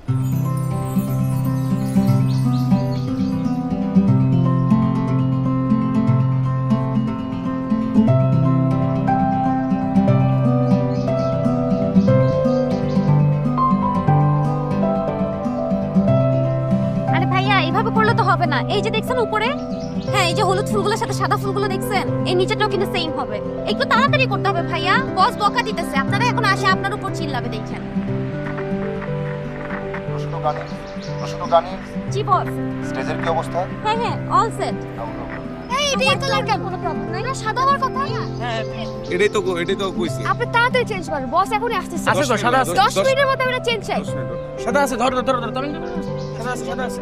আরে ভাইয়া এইভাবে করলে তো হবে না। এই যে দেখছেন উপরে, হ্যাঁ এই যে হলুদ ফুলগুলোর সাথে সাদা ফুলগুলো দেখছেন, এই নিচেটাও কিন্তু সেম হবে। একটু তাড়াতাড়ি করতে হবে ভাইয়া, বস বকা দিতেছে। আপনারা এখন আসে আপনার উপর চিল্লাবে দেখেন। জি বস। স্টেজের কি অবস্থা? হ্যাঁ হ্যাঁ অল সেট। এই এটা কালার কেন? কোনো প্রবলেম নাই না, সাদা হওয়ার কথা। হ্যাঁ এটাই তো কইছি। আপনি তাড়াতাড়ি চেঞ্জ করেন, বস এখনই আসতেছে। আছে তো সাদা আছে 10 মিনিটের মধ্যে আমরা চেঞ্জ চাই। সাদা আছে ধর তুমি সাদা আছে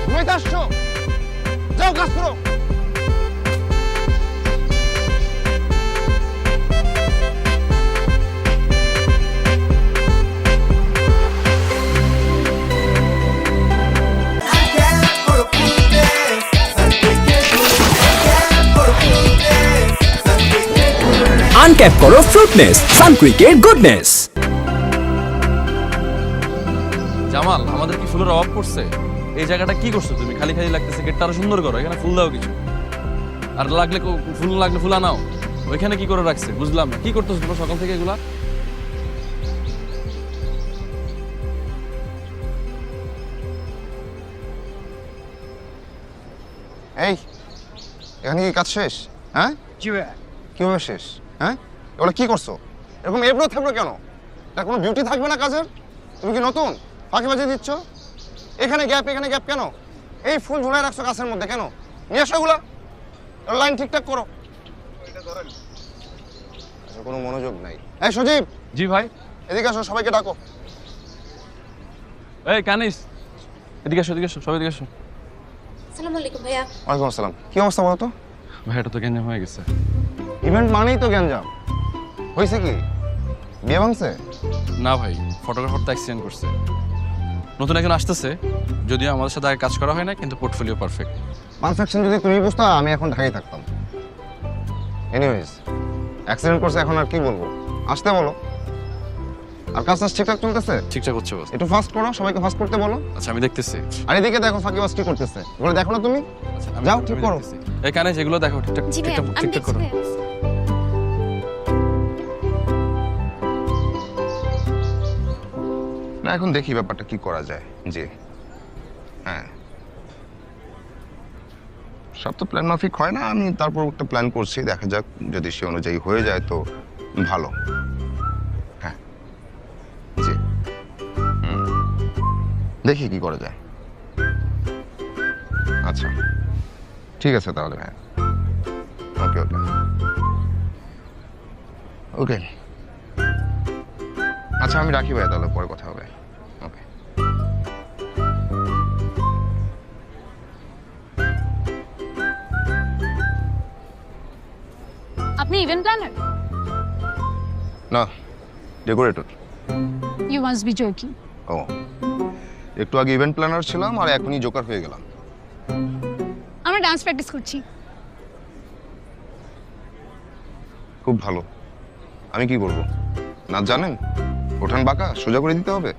ঘুমাইতে আসছো? যাও কাজ করো। আনক্যাপ করো ফ্রুটনেস সানকুইকের গুডনেস। জামাল, আমাদের কি ফুলের অভাব পড়ছে? এই জায়গাটা কি করছো তুমি? খালি খালি লাগতেছে, গেটটা আরো সুন্দর করো, এখানে ফুল দাও কিছু। আর লাগলে ফুল লাগলে ফুল আনাও। ওইখানে কি করে রাখছে বুঝলাম না, কি করতেছো তোমরা সকাল থেকে এগুলা? এই এখানে কি কাজ শেষ? হ্যাঁ জি ভাইয়া। কিভাবে শেষ? হ্যাঁ এগুলো কি করছো? এরকম এবড়ো থেবড়ো কেন? এটা কোনো বিউটি থাকবে না কাজের? তুমি কি নতুন ফাঁকিবাজি দিচ্ছ? এখানে গ্যাপ কেন? এই ফুল ঝুলাই রাখছো গাছের মধ্যে কেন? নিয়ে আসো এগুলা, লাইন ঠিকঠাক করো। আচ্ছা, কোনো মনোযোগ নাই। এই সজীব, জি ভাই। এদিকে আসো, সবাইকে ডাকো। এই কানিস, এদিকে এসো সবাই এদিকে এসো। আসসালামু আলাইকুম ভাইয়া। ওয়ালাইকুম আসসালাম। কি অবস্থা বলো তো? ভাই এটা তো গ্যাঞ্জাম হয়ে গেছে। ইভেন্ট মানেই তো গ্যাঞ্জাম। হয়েছে কি, বিয়ে ভাঙছে? না ভাই, ফটোগ্রাফার তো অ্যাক্সিডেন্ট করছে। নতুন একজন আসতেছে, যদিও আমাদের সাথে আগে কাজ করা হয় না, কিন্তু পোর্টফোলিও পারফেক্ট। পারফেকশন যদি তুমি বুঝতো, আমি এখন ঢাকায় থাকতাম। এনিওয়েজ, অ্যাক্সিডেন্ট করছে, এখন আর কি বলবো? আসতে বলো। আর কাজ ঠিকঠাক চলতেছে? ঠিকঠাক হচ্ছে বস। একটু ফাস্ট করো, সবাইকে ফাস্ট করতে বলো। আচ্ছা আমি দেখতেছি। আর এদিকে দেখো ফাঁকিবাজ কি করতেছে, এগুলো দেখো না তুমি? আচ্ছা, যাও, ঠিক করো। দেখতেছি। এই কানিস, এগুলো দেখো ঠিকঠাক জি ভাইয়া, আমি ঠিকঠাক করো। দেখছি ভাইয়া। না, এখন দেখি ব্যাপারটা কি করা যায়। জি হ্যাঁ, সব তো প্ল্যান মাফিক হয় না। আমি তারপর একটা প্ল্যান করছি, দেখা যাক, যদি সে অনুযায়ী হয়ে যায় তো ভালো। হ্যাঁ জি, দেখি কি করা যায়। আচ্ছা ঠিক আছে তাহলে ভাই। ওকে ওকে ওকে আচ্ছা, আমি রাখি ভাই, তাহলে পরে কথা হবে। ওকে। আপনি ইভেন্ট প্ল্যানার? না, decorator. You must be joking. ও, একটু আগে ইভেন্ট প্ল্যানার ছিলাম, আর এখনই জোকার হয়ে গেলাম। আমরা ডান্স প্র্যাকটিস করছি। খুব ভালো। আমি কি করব? নাচ জানেন? ওঠান বাঁকা সোজা করে দিতে হবে?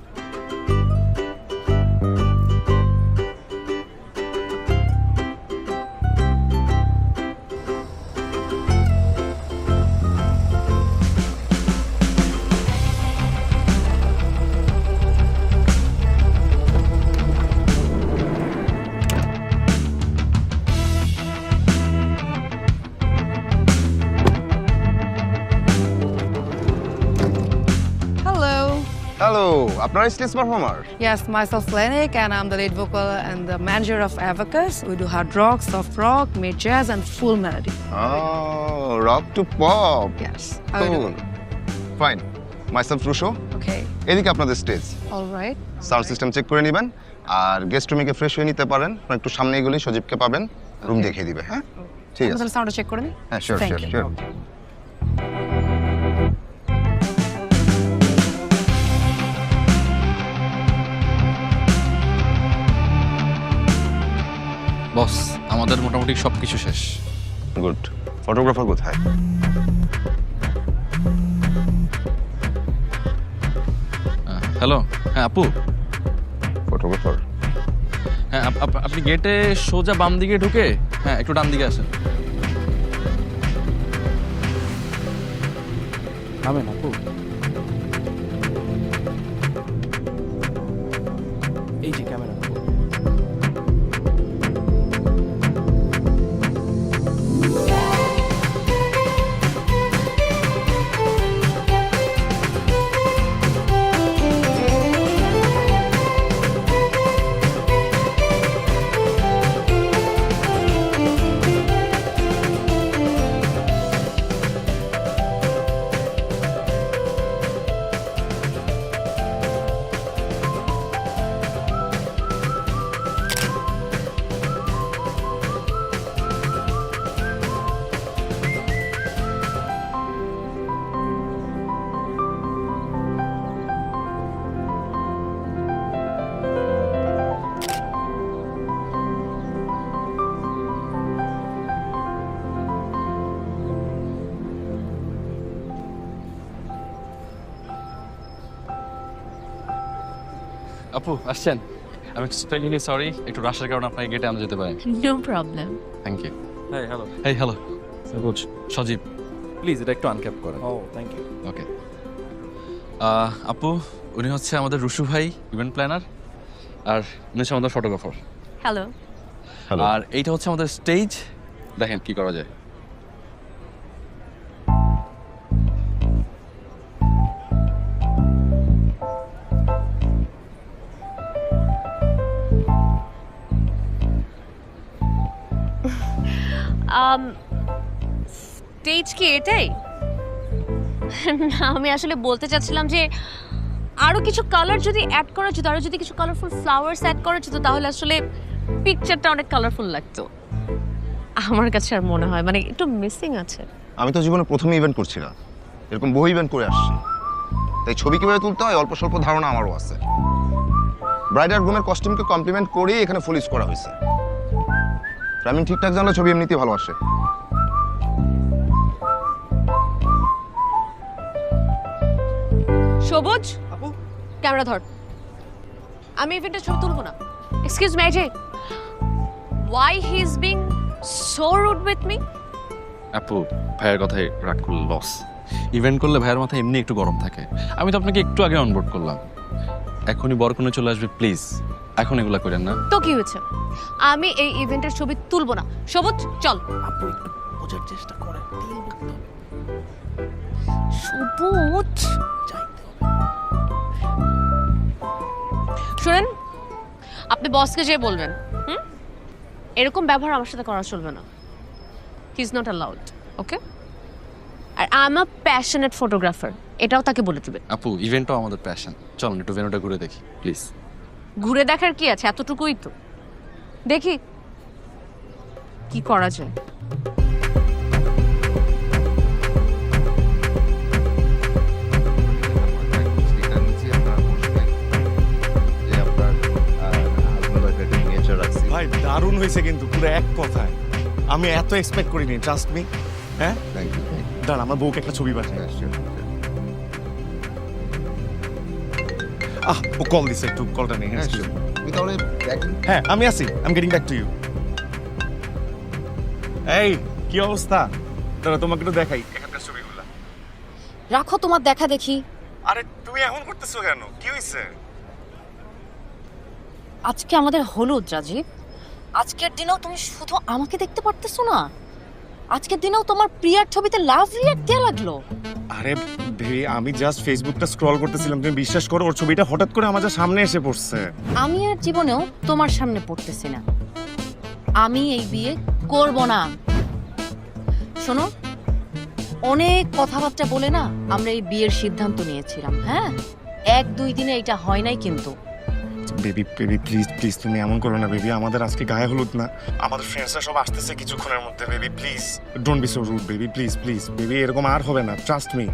হ্যালো, আপনার stage performer? Yes, myself Lenik, and I'm the lead vocal and the manager of Abacus. We do hard rock, soft rock, mid jazz, and full melody. Oh, rock to pop. Yes. How you Cool. doing? Fine. Myself Rusho. Okay. এদিকে আপনাদের stage. All right. Sound system check করে নেবেন, আর guest রুমে গিয়ে fresh হয়ে নিতে পারেন। একটু সামনে এগুলি সজীবকে পাবেন, রুম দেখিয়ে দিবে। হ্যাঁ ঠিক আছে। তাহলে সাউন্ডটা চেক করে নিই। হ্যাঁ sure Thank sure you. Sure. আমাদের মোটামুটি সব কিছু শেষ। গুড। ফটোগ্রাফার কোথায়? হ্যালো, হ্যাঁ আপু, ফটোগ্রাফার হ্যাঁ আপনি গেটে সোজা বাম দিকে ঢুকে হ্যাঁ একটু ডান দিকে আসেন। নামেন আপু। এই যে ক্যামেরা। আপু আসছেন? আমি এক্সট্রিমলি সরি, একটু রাশের কারণে আপনাকে গেটে আনা যেতে পারে। No problem. Thank you. হ্যাঁ hello. Hey hello, Sajib, please এটা একটু আনক্যাপ করেন। ও থ্যাংক ইউ। ওকে। আপু, উনি হচ্ছে আমাদের রুশু ভাই, ইভেন্ট প্ল্যানার, আর উনি হচ্ছে আমাদের ফটোগ্রাফার। হ্যালো। হ্যালো। আর এইটা হচ্ছে আমাদের স্টেজ। দেখেন কি করা যায়। স্টেজ কি এটাই? না, আমি আসলে বলতে চাচ্ছিলাম যে আরো কিছু কালার যদি অ্যাড করা যেত, আরো যদি কিছু কালারফুল ফ্লাওয়ার্স অ্যাড করা যেত, তাহলে আসলে পিকচারটা অনেক কালারফুল লাগতো। আমার কাছে আর মনে হয় মানে একটু মিসিং আছে। আমি তো জীবনে প্রথম ইভেন্ট করছি না, এরকম বহু ইভেন্ট করে আসছি, তাই ছবি কিভাবে তুলতে হয় অল্প স্বল্প ধারণা আমারও আছে। ব্রাইড আর গ্রুমের কস্টিউমকে কমপ্লিমেন্ট করেই এখানে ফুল ইউজ করা হয়েছে। ফ্রেমিং ঠিকঠাক জানলে ছবি এমনিতেই ভালো আসে। সবুজ, আপু ক্যামেরা ধর। আমি ইভেন্টের ছবি তুলবো না। Excuse me Ajay, why he is being so rude with me? আপু, ভাইয়ের কথায় রাগ করলে লস। ইভেন্ট করলে ভাইয়ের মাথায় এমনি একটু গরম থাকে। আমি তো আপনাকে একটু আগে অনবোর্ড করলাম, এখনই বরকনে চলে আসবে, প্লিজ এখন এগুলা করেন না। তো কি হয়েছে? আমি এই ইভেন্টের ছবি তুলবো না। সবুজ চল। আপু একটু বোঝার চেষ্টা করেন। সবুজ শুনেন, আপনি বসকে যেয়ে বলবেন এরকম ব্যবহার আমার সাথে করা চলবে না। He is not allowed, okay? আর I am a passionate photographer, এটাও তাকে বলে দিবেন। আপু, ইভেন্টটাও আমাদের প্যাশন, চলুন একটু ভেন্যুটা ঘুরে দেখি প্লিজ। ঘুরে দেখার কি আছে, এতটুকুই তো। দেখি কি করা যায়। ভাই দারুণ হয়েছে কিন্তু পুরো এক কথায়। আমি এত এক্সপেক্ট করিনি, ট্রাস্ট মি। হ্যাঁ দাঁড়া, আমার বউকে একটা ছবি পাঠাই। ও কল দিছে, একটু কলটা নেই। তাহলে হ্যাঁ আমি আছি, I am getting back to you. এই কি অবস্থা? দাঁড়া তোমাকে একটু দেখাই এখানকার ছবিগুলো। রাখো তোমার দেখা দেখি। আরে তুমি এখন করতেছো কেন? কি হয়েছে? আজকে আমাদের হলুদ রাজীব। আজকের দিনেও তুমি শুধু আমাকে দেখতে পারতেছো না, আজকের দিনেও তোমার প্রিয়ার ছবিতে লাভ রিঅ্যাক্ট দেয়া লাগলো। আরে ভেবে আমি জাস্ট ফেসবুকটা স্ক্রল করতেছিলাম, তুমি বিশ্বাস করো ওর ছবিটা হঠাৎ করে আমাদের সামনে এসে পড়ছে। আমি আর জীবনেও তোমার সামনে পড়তেছি না। আমি এই বিয়ে করব না। শোনো, অনেক কথাবার্তা বলে না আমরা এই বিয়ের সিদ্ধান্ত নিয়েছিলাম। হ্যাঁ, 1-2 দিনে এটা হয় নাই কিন্তু। বেবি বেবি প্লিজ প্লিজ তুমি এমন করো না বেবি। আমাদের আজকে গায়ে হলুদ না, আমাদের ফ্রেন্ডসরা সব আসতেছে কিছুক্ষণের মধ্যে। Baby please don't be so rude baby, please please baby, এরকম আর হবে না, ট্রাস্ট মি।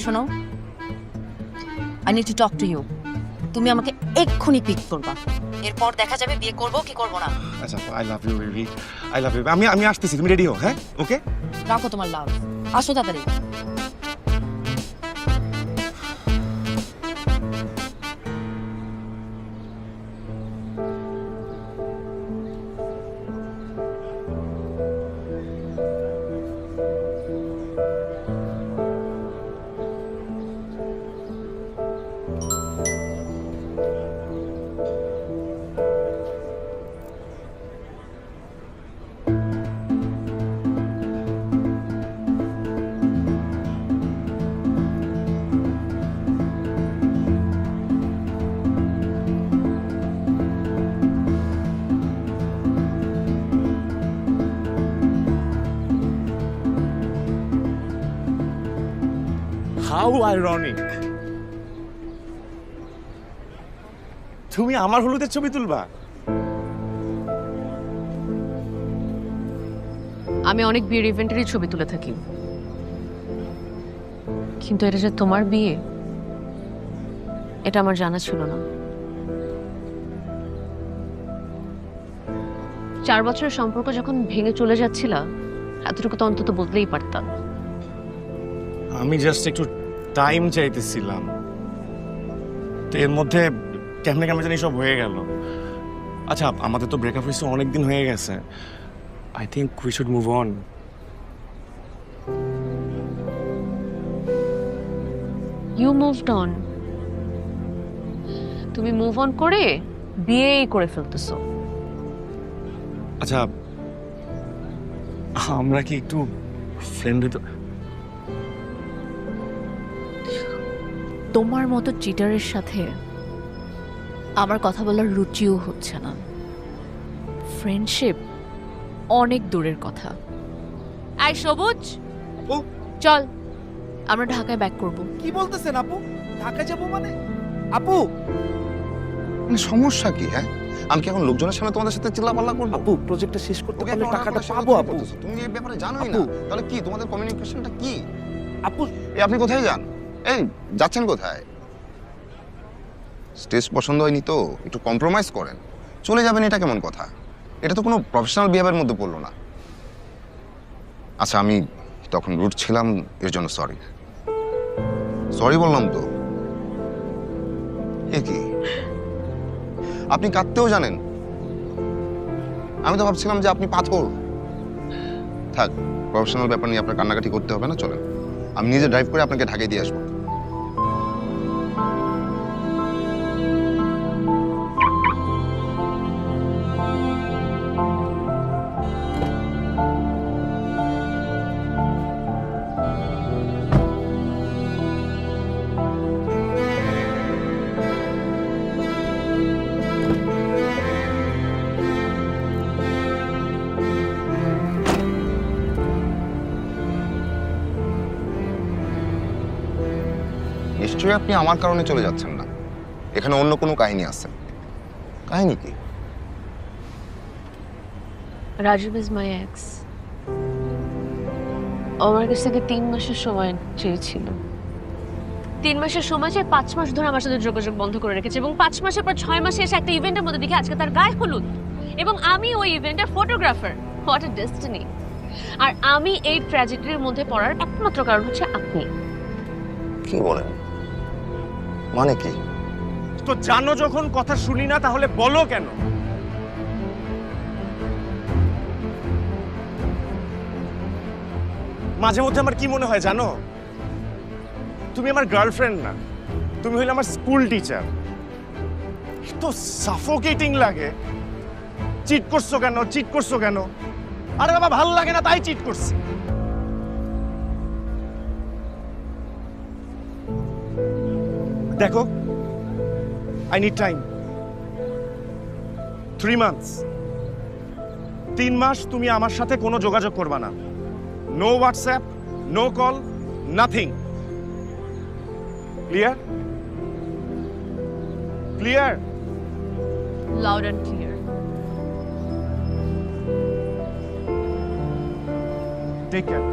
শোনো, I need to talk to you. তুমি আমাকে এক্ষুনি পিক করবা, এরপর দেখা যাবে বিয়ে করবো কি করবো না। আচ্ছা I love you baby, I love you. আমি আসতেছি, তুমি রেডি হও। হ্যাঁ, ওকে। রাখো তোমার লাভ, আসো তাড়াতাড়ি। হাউ আইরনিক, তুমি আমার হলুদের ছবি তুলবা? আমি অনেক বিয়ের ইভেন্টেরই ছবি তুলে থাকি, কিন্তু এটা যে তোমার বিয়ে এটা আমার জানা ছিল না। 4 বছরের সম্পর্ক যখন ভেঙে চলে যাচ্ছিল, এতটুকু তো অন্তত বদলেই পারতাম। আমি জাস্ট একটু টাইম চাইতেছিলাম, তো এর মধ্যে কেমনে কেমন জানি সব হয়ে গেল। আচ্ছা, আমাদের তো ব্রেকআপ হয়েছে অনেকদিন হয়ে গেছে। I think we should move on. You moved on? তুমি মুভ অন করে বিয়েই করে ফেলতেছো। আচ্ছা, আমরা কি একটু ফ্রেন্ড হতে? তোমার মতো চিটারের সাথে আমার কথা বলার রুচিও হচ্ছে না। ফ্রেন্ডশিপ অনেক দূরের কথা। আই সবুজ, চল আমরা ঢাকায় ব্যাক করব। কি বলতেছেন আপু? ঢাকা যাবো মানে? আপু মানে সমস্যা কি? হ্যাঁ, আমি কি এখন লোকজনের সামনে তোমাদের সাথে চিল্লাপাল্লা করবো? আপু প্রজেক্টটা শেষ করতে ওকে পারলে একটা টাকাটা অনাকাঙ্ক্ষিত পাবো কি আপু। বলতেছো? তুমি এই ব্যাপারে জানোই আপু। না, তাহলে কি তোমাদের কমিউনিকেশনটা কি? আপু আপনি কোথায় যান? এই যাচ্ছেন কোথায়? স্টেজ পছন্দ হয়নি তো একটু কম্প্রোমাইজ করেন, চলে যাবেন, এটা কেমন কথা? এটা তো কোনো প্রফেশনাল বিহেভিয়ারের মধ্যে পড়লো না। আচ্ছা, আমি তখন রুট ছিলাম, এর জন্য সরি। সরি বললাম তো। এ কি, আপনি কাঁদতেও জানেন? আমি তো ভাবছিলাম যে আপনি পাথর। থাক, প্রফেশনাল ব্যাপার নিয়ে আপনার কান্নাকাটি করতে হবে না, চলেন আমি নিজে ড্রাইভ করে আপনাকে ঢাকায় দিয়ে আসবো। নিশ্চয়ই আপনি আমার কারণে চলে যাচ্ছেন না, এখানে অন্য কোনো কাহিনী আছে। কাহিনী কি? Rajiv is my ex. আমার কাছ থেকে 3 মাসের সময় চেয়েছিল। 3 মাসের সময় চেয়ে 5 মাস ধরে আমার সাথে যোগাযোগ বন্ধ করে রেখেছে, এবং 5 মাসের পর 6 মাসে এসে একটা ইভেন্টের মধ্যে দেখি আজকে তার গায়ে হলুদ, এবং আমি ওই ইভেন্টের ফটোগ্রাফার। What a destiny! আর আমি এই ট্র্যাজেডির মধ্যে পড়ার একমাত্র কারণ হচ্ছে আপনি। কি বলেন? মানে কি? তো জানো যখন কথা শুনি না তাহলে বলো কেন? মাঝে মধ্যে আমার কি মনে হয় জানো? তুমি আমার গার্লফ্রেন্ড না, তুমি হইলে আমার স্কুল টিচার। তো সাফোকেটিং লাগে। চিট করছো কেন? চিট করছো কেন? আরে বাবা, ভালো লাগে না তাই চিট করছি। দেখো, I need time. 3 months. 3 মাস তুমি আমার সাথে কোনো যোগাযোগ করবা না। No WhatsApp, no call, nothing. Clear? Clear? Loud and clear. Take care.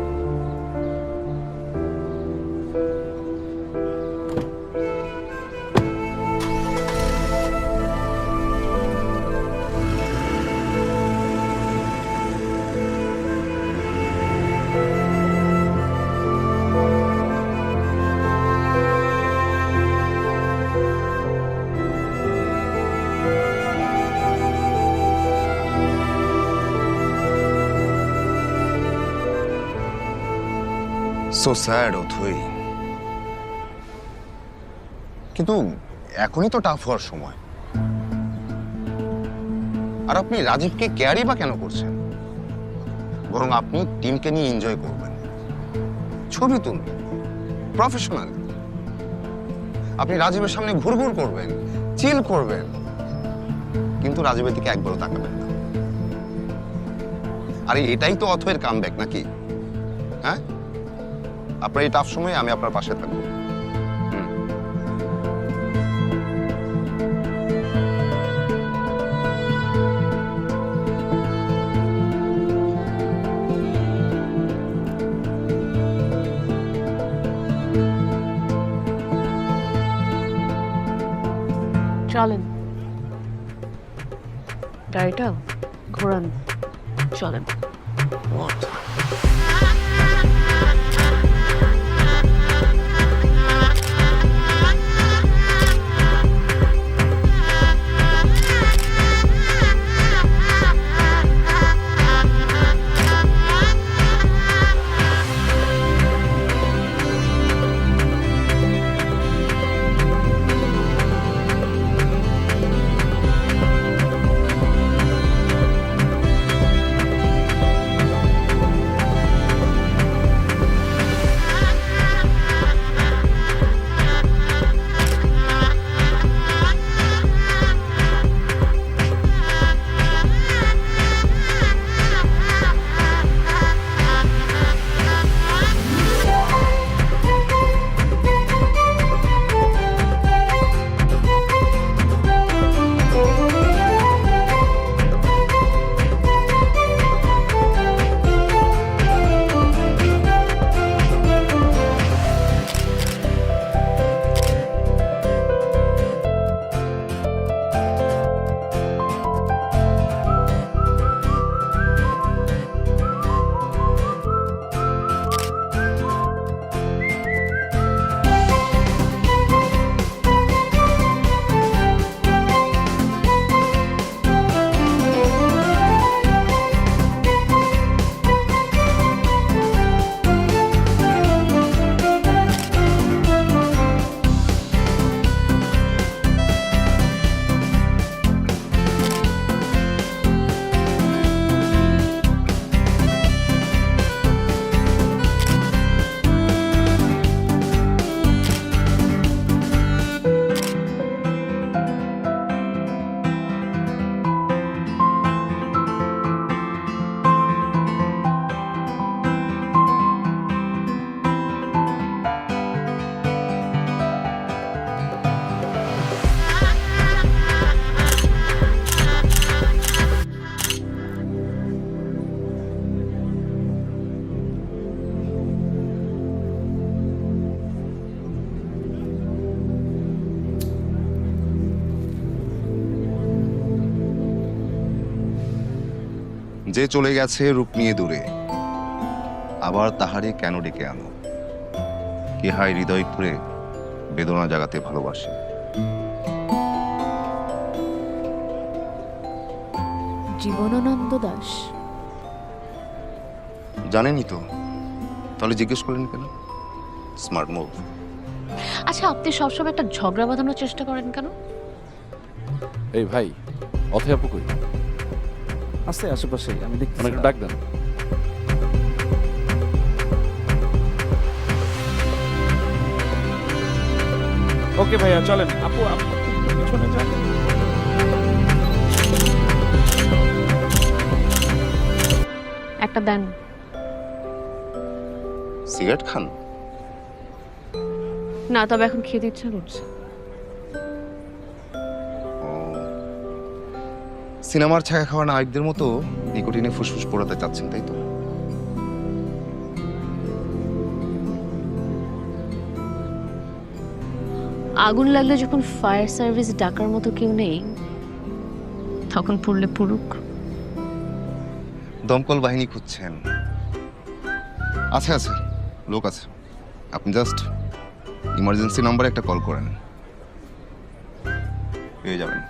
So sad Othoi. কিন্তু এখনই তো টাফ হওয়ার সময়। আর আপনি রাজীবকে কেয়ারই বা কেন করছেন? বরং আপনি টিমকে নিয়ে এনজয় করবেন, ছবি তুলবেন, প্রফেশনাল। আপনি রাজীবের সামনে ঘুরঘুর করবেন, চিল করবেন, কিন্তু রাজীবের দিকে একবারও তাকাবেন না। আরে এটাই তো অথয়ের কামব্যাক নাকি? হ্যাঁ, আপনার এই টাফ সময়ে আমি আপনার পাশে থাকবো। চলেন, গাড়িটা ঘোরান, চলেন। যে চলে গেছে রূপ নিয়ে দূরে, আবার তাহারে কেন ডেকে আনো? কে হায় হৃদয় খুঁড়ে বেদনা জাগাতে ভালোবাসে। জীবনানন্দ দাশ। জানেনই তো, তাহলে জিজ্ঞেস করলেন কেন? Smart move. আচ্ছা, আপনি সবসময় একটা ঝগড়া বাঁধানোর চেষ্টা করেন কেন? এই ভাই, অথয় আপু কই? আছে আশেপাশে, আমি দেখতে অনেকটা ডাক দেন। ওকে ভাইয়া চলেন। আপু আপু পিছনে যান। একটা দেন। সিগারেট খান? না, তবে এখন খেতে ইচ্ছা করছে। সিনেমার ছায়া খাওয়া নায়কদের মতো নিকোটিনে ফুসফুস পোড়াতে চাচ্ছেন, তাই তো? আগুন লাগলে যখন ফায়ার সার্ভিস ডাকার মতো কেউ নেই, তখন পুড়লে পুরুক। দমকল বাহিনী খুঁজছেন? আছে আছে, লোক আছে। আপনি জাস্ট ইমার্জেন্সি নাম্বারে একটা কল করেন, পেয়ে যাবেন।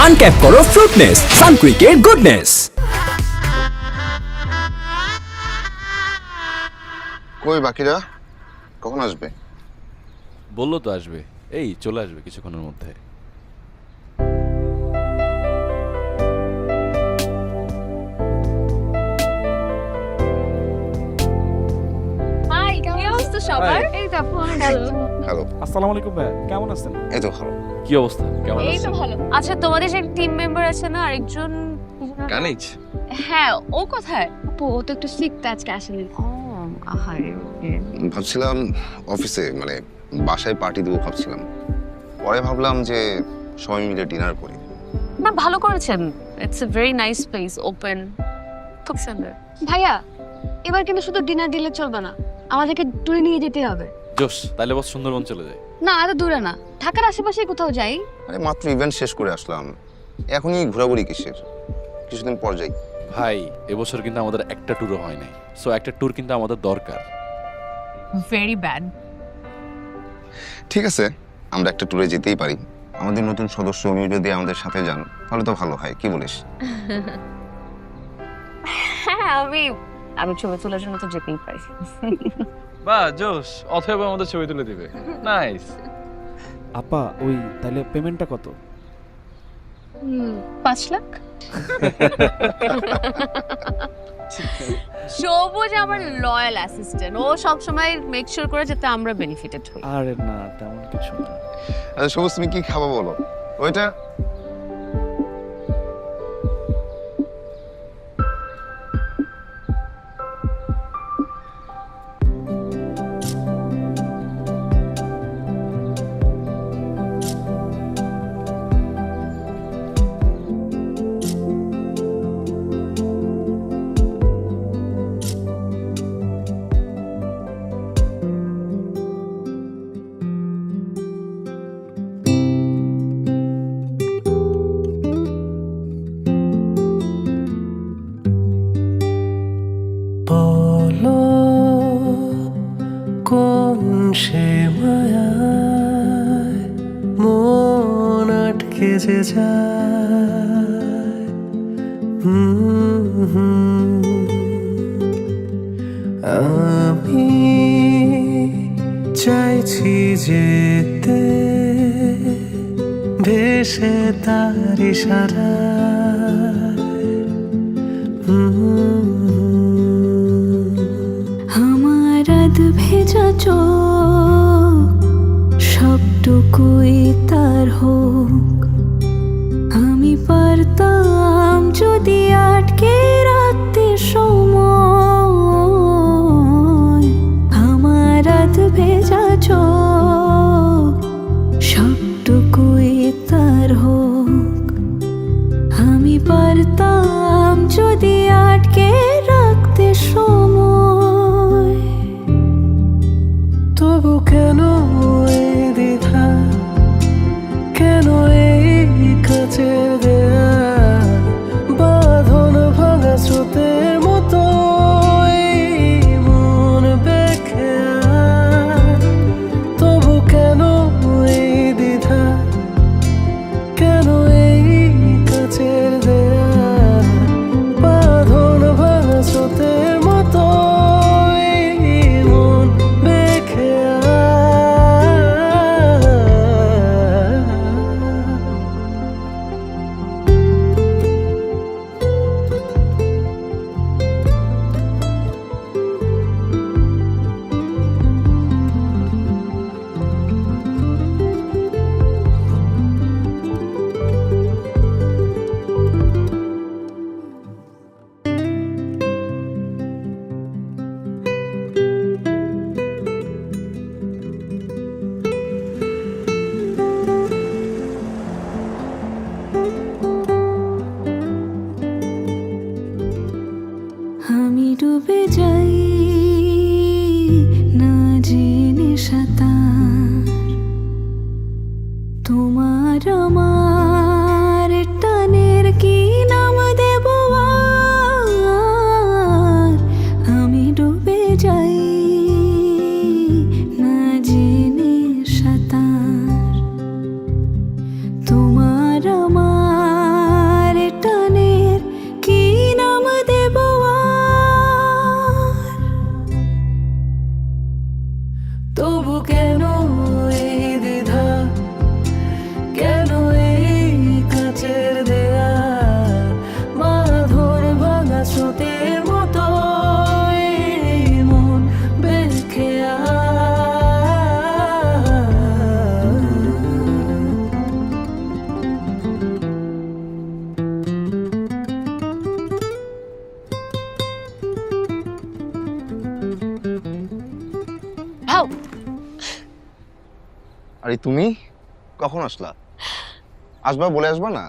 আনক্যাপ করো ফ্রুটনেস সানকুইকের গুডনেস। কই বাকিরা কখন আসবে? বললো তো আসবে, এই চলে আসবে কিছুক্ষণের মধ্যে। হাই, কি অবস্থা সবার? এই তো আপু, অনেক ভালো। হ্যালো, আসসালামু আলাইকুম ভাই, কেমন আছেন? এই তো ভালো। কি অবস্থা, কেমন এই তো আছেন? ভালো। আচ্ছা, তোমাদের যে টিম মেম্বার আছে না আরেকজন? কানিজ? হ্যাঁ, ও কোথায়? আপু ও তো একটু শিখতে আজকে আসেনি। আহারে, ওকে। ভাবছিলাম অফিসে মানে বাসায় পার্টি দেবো ভাবছিলাম, পরে ভাবলাম যে সবাই মিলে ডিনার করি। না, ভালো করেছেন। It's a very nice place, open, খুব সুন্দর। ভাইয়া, এবার কিন্তু শুধু ডিনার দিলে চলবে না, আমাদেরকে ট্যুরে নিয়ে যেতে হবে। জোস, তাহলে বস সুন্দরবন চলে যায়। না, এত দূরে না, ঢাকার আশেপাশে কোথাও যাই। আরে মাত্র ইভেন্ট শেষ করে আসলাম, এখনই ঘোরাঘুরি কিসের? কিছুদিন পর যাই। ভাই, এবছর কিন্তু আমাদের একটা ট্যুরও হয় নাই, সো একটা ট্যুর কিন্তু আমাদের দরকার। Very bad. ঠিক আছে, আমরা একটা ট্যুরে যেতেই পারি। আমাদের নতুন সদস্য উনি যদি আমাদের সাথে যান তাহলে তো ভালো হয়, কি বলিস? হ্যাঁ, আমি ছবি তোলার জন্য তো যেতেই পারি। বা জোস, অথবা আমাদের ছবি তুলে দিবে। নাইস। আপা, ওই তাহলে পেমেন্টটা কত? 5 লাখ। সবুজ আমার লয়াল অ্যাসিস্ট্যান্ট, ও সবসময় মেক শিওর করে যাতে আমরা বেনিফিটেড হই। আরে না, তেমন কিছু না। আচ্ছা সবুজ, তুমি কি খাবো বলো? ওইটা বলো কোন সে মায়ায় মন আটকে যে যায়। আমি চাইছি যেতে ভেসে তার ইশারায়। আমার রাত ভেজা চোখ সবটুকুই তার হোক, আমি পারতাম যদি আটকে রাখতে সময়। আমার রাত ভেজা চোখ সবটুকুই তার হোক, আমি পারতাম যদি আটকে রাখতে সময়। তবু কেন এই দ্বিধা, কেন এই কাছে দেয়া বাঁধন ভাঙা স্রোতের মতো এই মন বেঁকে আয়। তবু কেন এই দ্বিধা, কেন এই কাছের দেয়া বাঁধন ভাঙা স্রোতের মতো এই মন বেঁকে আমি ডুবে যাই না জেনে সাঁতার, তোমার আমার টানের কি নাম দেব আর? আমি ডুবে যাই না জেনে সাঁতার, তোমার আমার কেন এই দ্বিধা, কেন এই কাচের দেয়াল মাধুর ভাঙা স্রোতের মতো এই মন বেঁকে ভাও আরে তুমি কখন আসলা? আসবা বলে আসবা না?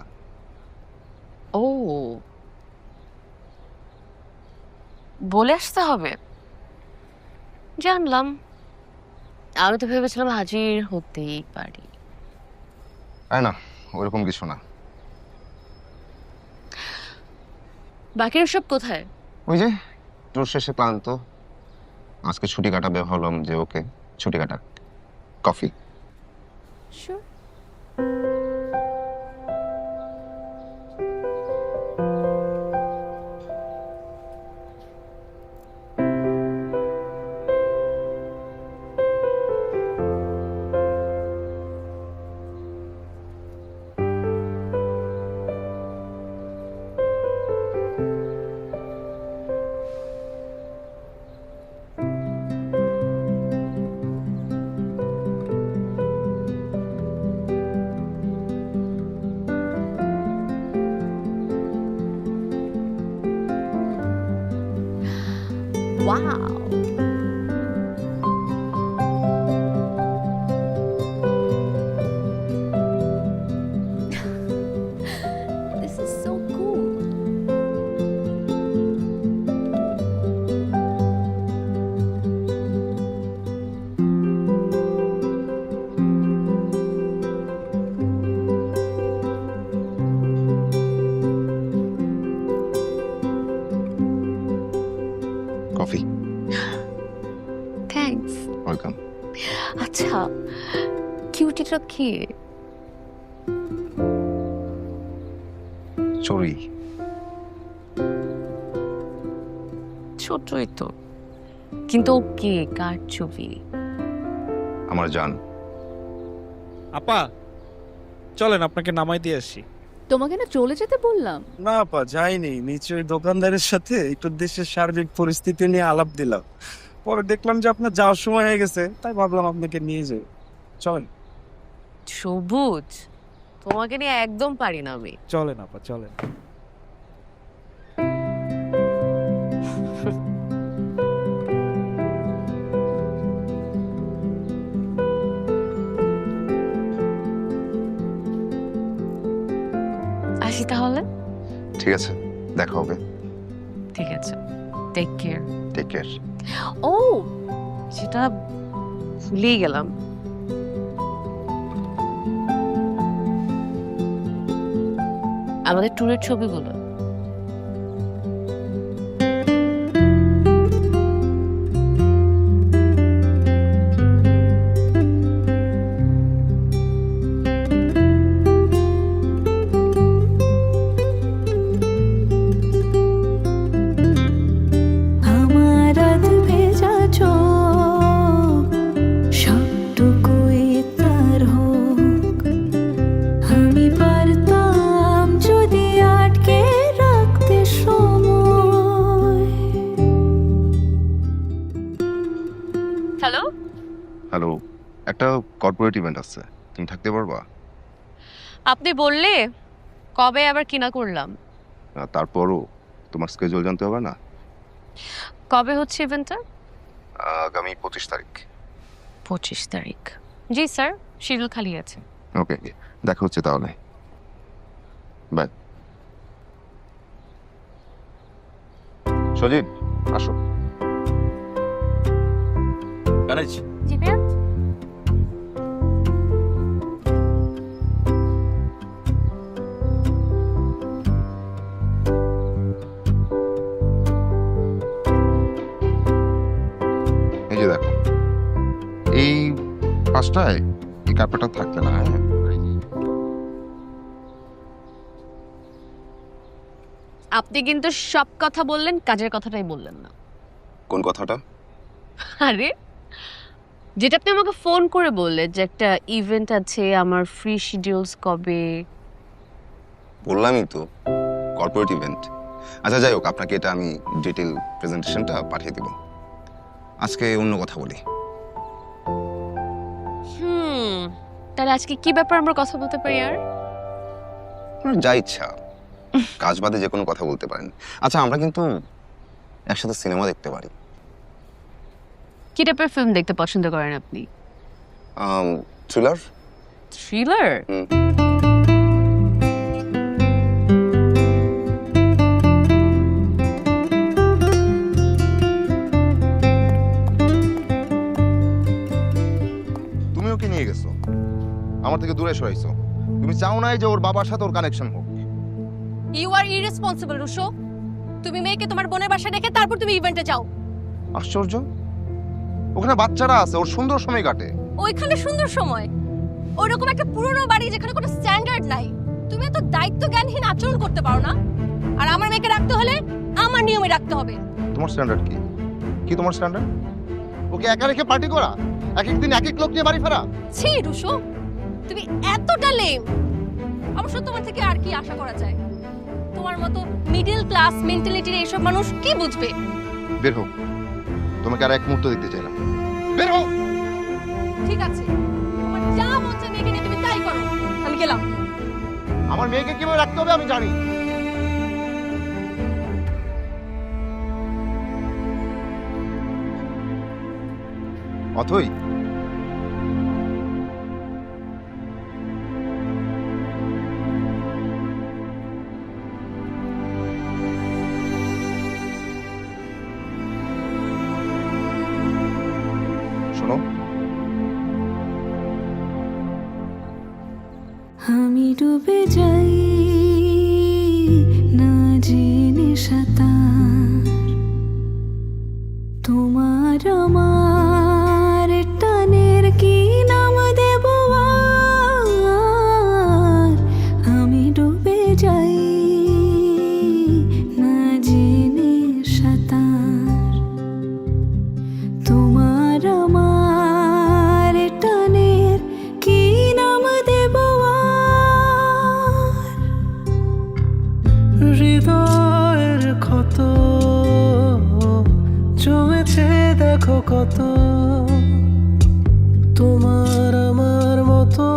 ও বলে আসতে হবে, জানলাম। আমি তো ভেবেছিলাম হাজির হতেই পারি। তাই না, ওইরকম কিছু না। বাকিরা সব কোথায়? ওই যে ট্যুর শেষে ক্লান্ত, আজকে ছুটি কাটাবে, ভাবলাম যে ওকে ছুটি কাটাক। Coffee? Sure. Wow. This is so cool. Coffee? Thanks. Welcome. আচ্ছা, কিউটিটা কি? চড়ি। ছোটই তো, কিন্তু ও কে, কার ছবি? আমার জান। আপা চলেন আপনাকে নামাই দিয়ে আসি। তোমাকে না চলে যেতে বললাম। না আপা যাইনি, নিচে ওই দোকানদারের সাথে একটু দেশের সার্বিক পরিস্থিতি নিয়ে আলাপ দিলাম, পরে দেখলাম যে আপনার যাওয়ার সময় হয়ে গেছে, তাই ভাবলাম আপনাকে নিয়ে যাই। চলেন। সবুজ, তোমাকে নিয়ে একদম পারি না আমি। চলেন আপা চলেন। আসি তাহলে। ঠিক আছে, দেখা হবে। ঠিক আছে, টেক কেয়ার। Take care. ও, সেটা ভুলেই গেলাম। আমাদের ট্যুরের ছবিগুলো আমার রাত ভেজা চোখ সবটুকুই তার হোক, আমি পারতাম যদি আটকে রাখতে সময়। হ্যালো, হ্যালো, একটা কর্পোরেট ইভেন্ট আছে, তুমি থাকতে পারবা? আপনি বললে কবে আবার কিনা করলাম। তারপরও তোমার স্কেজুল জানতে হবে না? কবে হচ্ছে ইভেন্টটা? আগামী 25 তারিখ। 25 তারিখ? জি স্যার, শিডিউল খালি আছে। ওকে, দেখা হচ্ছে তাহলে। বাই। সজীব, আসো। কারাইছি। জি ভাইয়া। এই যে দেখো, এই পাঁচটায় এই কার্পেটটা থাকবে না। হ্যাঁ, আপনি কিন্তু সব কথা বললেন, কাজের কথাটাই বললেন না। কোন কথাটা? আরে যেটা আপনি আমাকে ফোন করে বললেন যে একটা ইভেন্ট আছে, আমার ফ্রি শিডিউলস কবে? বললামই তো, কর্পোরেট ইভেন্ট। আচ্ছা যাই হোক, আপনাকে এটা আমি ডিটেল প্রেজেন্টেশনটা পাঠিয়ে দিব। আজকে অন্য কথা বলি। তাহলে আজকে কি ব্যাপার আমরা কথা বলতে পারি? আর আপনার যা ইচ্ছা, কাজ বাদে যে কোনো কথা বলতে পারেন। আচ্ছা, আমরা কিন্তু একসাথে সিনেমা দেখতে পারি। কি টাইপের ফিল্ম দেখতে পছন্দ করেন আপনি? থ্রিলার। থ্রিলার? তুমি ওকে নিয়ে গেছো, আমার থেকে দূরে সরাইছো। তুমি চাও নাই যে ওর বাবার সাথে ওর কানেকশন হোক। You are irresponsible Rusho. তুমি মেয়েকে তোমার বোনের বাসায় রেখে তারপর তুমি ইভেন্টে যাও। আশ্চর্য, ওখানে বাচ্চারা আছে, ওর সুন্দর সময় কাটে। ওইখানে সুন্দর সময়? ওইরকম একটা পুরনো বাড়ি যেখানে কোনো স্ট্যান্ডার্ড নাই। তুমি এত দায়িত্ব জ্ঞানহীন আচরণ করতে পারো না? আর আমার মেয়েকে রাখতে হলে আমার নিয়মে রাখতে হবে। তোমার স্ট্যান্ডার্ড কি? কি তোমার স্ট্যান্ডার্ড? ওকে একা রেখে পার্টি করা, এক এক দিন এক এক লোক নিয়ে বাড়ি ফেরা? ছি রুশো, তুমি এতটা লেম। অবশ্য তোমার থেকে আর কি আশা করা যায়? তোমার মতো মিডল ক্লাস মেন্টালিটির এইসব মানুষ কি বুঝবে? বের হোক, তোমাকে আর এক মুহূর্ত দেখতে চাই না। বের হোক। ঠিক আছে, তোমার যা মন চায় মেয়েকে নিয়ে তুমি তাই করো। আমি গেলাম। আমার মেয়েকে কিভাবে রাখতে হবে আমি জানি। অথই, শোনো, আমি ডুবে যাই না জেনে সাঁতার, তোমার আমার টানের কি নাম দেব আর? আমি ডুবে যাই না জেনে সাঁতার, তোমার আমার টানের কি নাম দেব আর? হৃদয়ের ক্ষত জমেছে দেখো কত, তোমার আমার মতো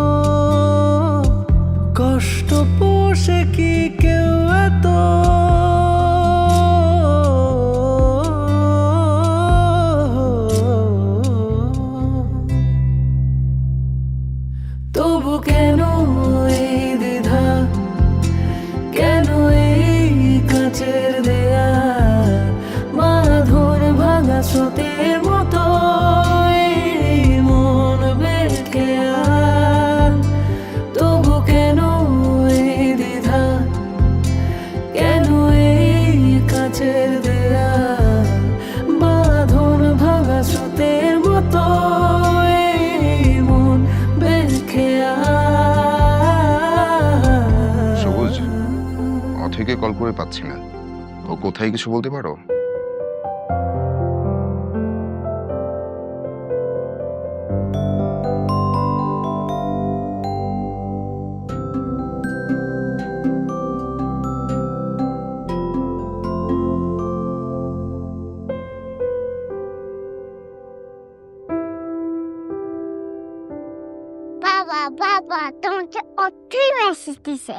কষ্ট পোষে কি কেউ এত? তবু কেন এই দ্বিধা, কেন এই কাচের দেয়া মাধুর ভাঙা স্রোতের মতো এই মন বেঁকে আর? তবু কেন এই দ্বিধা, কেন এই কাচের দেয়া মাধুর ভাঙা স্রোতের মতো এই মন বেঁকে আর? সবুজ, অথৈকে কল করে পাচ্ছি না। ও কোথায় কিছু বলতে পারো? বাবা বাবা তোমাকে অথই মেসেজ দিছে,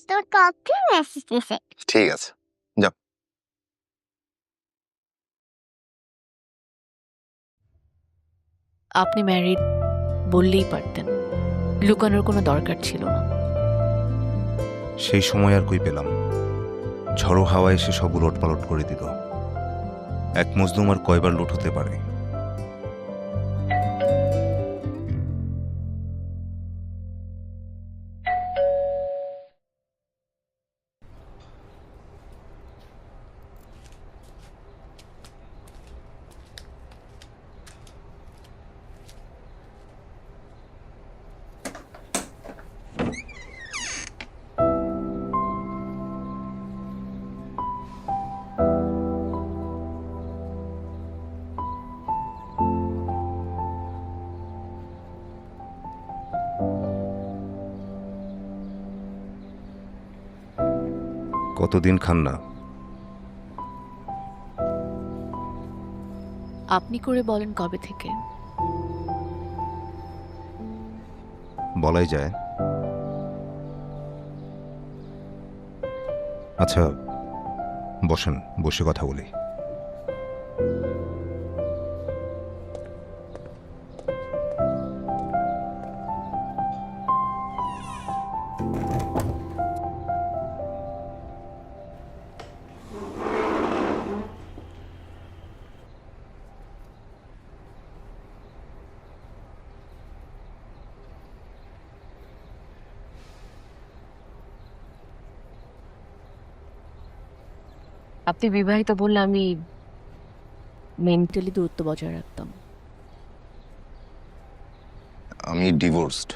তোমাকে অথই মেসেজ দিছে। ঠিক আছে, যাও। আপনি ম্যারিড বললেই পারতেন, লুকানোর কোনো দরকার ছিল না। সেই সময় আর কই পেলাম? ঝড়ো হাওয়া এসে সব উলটপালট করে দিল। এক মজলুম আর কয়বার লুট হতে পারে? কতদিন খান না? আপনি করে বলেন কবে থেকে? বলাই যায়। আচ্ছা বসেন, বসে কথা বলি। আপনি বিবাহিত বললে আমি মেন্টালি দূরত্ব বজায় রাখতাম। আমি ডিভোর্সড।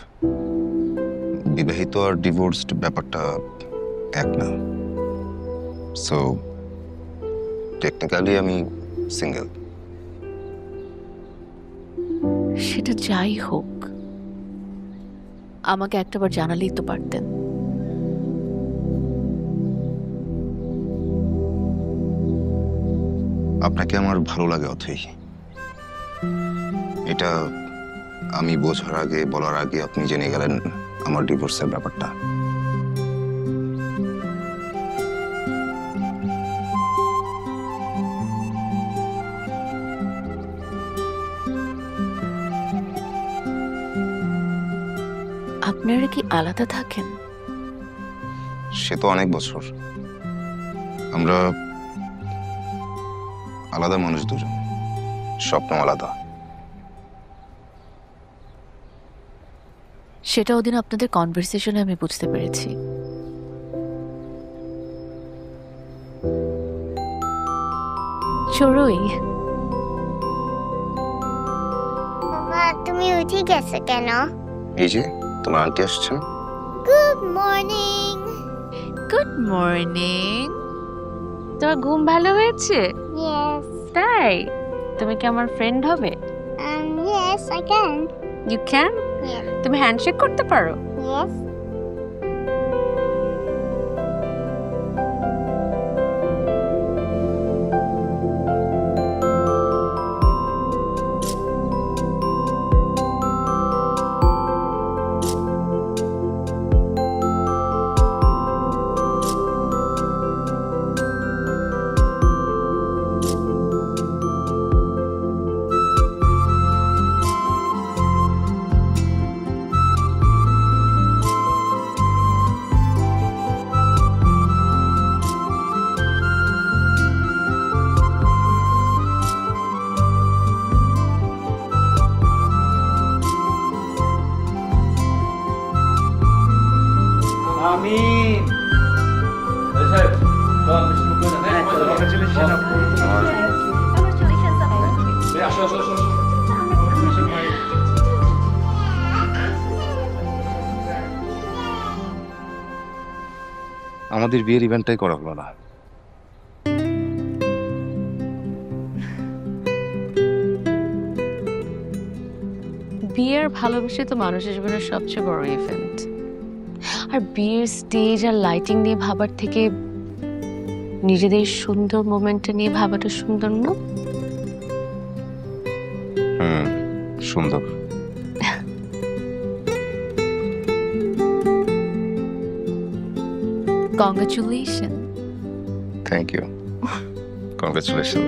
বিবাহিত আর ডিভোর্সড ব্যাপারটা এক না। সো টেকনিক্যালি আমি সিঙ্গেল। সেটা যাই হোক, আমাকে একটাবার জানালেই তো পারতেন। আপনাকে আমার ভালো লাগে অথই। এটা আমি বোঝার আগে, বলার আগে আপনি জেনে গেলেন আমার ডিভোর্সের ব্যাপারটা। আপনারা কি আলাদা থাকেন? সে তো অনেক বছর। আমরা আলাদা মানুষ দুজন, স্বপ্ন আলাদা। সেটা ওদিন আপনাদের কনভারসেশনে আমি বুঝতে পেরেছি। চড়ুই, বাবা তুমি উঠে গেছো কেন? এই যে তোমার আন্টি আসছেন। Good morning. Good morning. তোমার ঘুম ভালো হয়েছে? ইয়েস। তাই? তুমি কি আমার ফ্রেন্ড হবে? Yes I can. You can? Yes. তুমি হ্যান্ডশেক করতে পারো? ইয়েস। আমিন। আমাদের বিয়ের ইভেন্টটাই করা হলো না। বিয়ের ভালোবাসা তো মানুষের জীবনের সবচেয়ে বড় ইভেন্ট। আর বিয়ের স্টেজ আর লাইটিং নিয়ে ভাবার থেকে নিজেদের সুন্দর মোমেন্টটা নিয়ে ভাবাটা সুন্দর না? সুন্দর। কংগ্রাচুলেশন। Thank you. কংগ্রেচুলেশন।